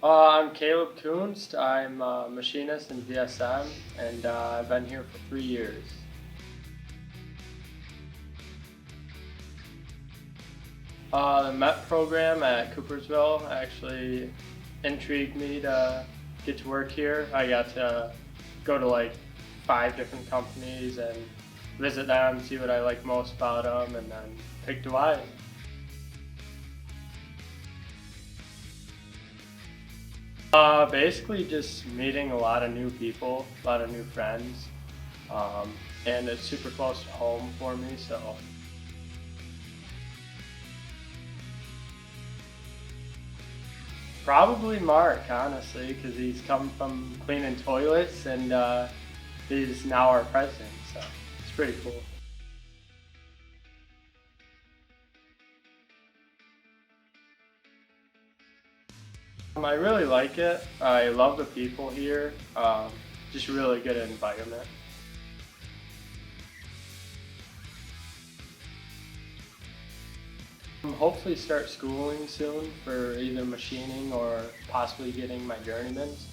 I'm Caleb Kunst. I'm a machinist in VSM, and I've been here for 3 years. The MEPP program at Coopersville actually intrigued me to get to work here. I got to go to like 5 different companies and visit them, see what I like most about them, and then pick DeWy's. Basically just meeting a lot of new people, a lot of new friends, and it's super close to home for me, so probably Mark, honestly, because he's come from cleaning toilets and he's now our president, so it's pretty cool. I really like it. I love the people here. Just really good environment. Hopefully start schooling soon for either machining or possibly getting my journeyman's.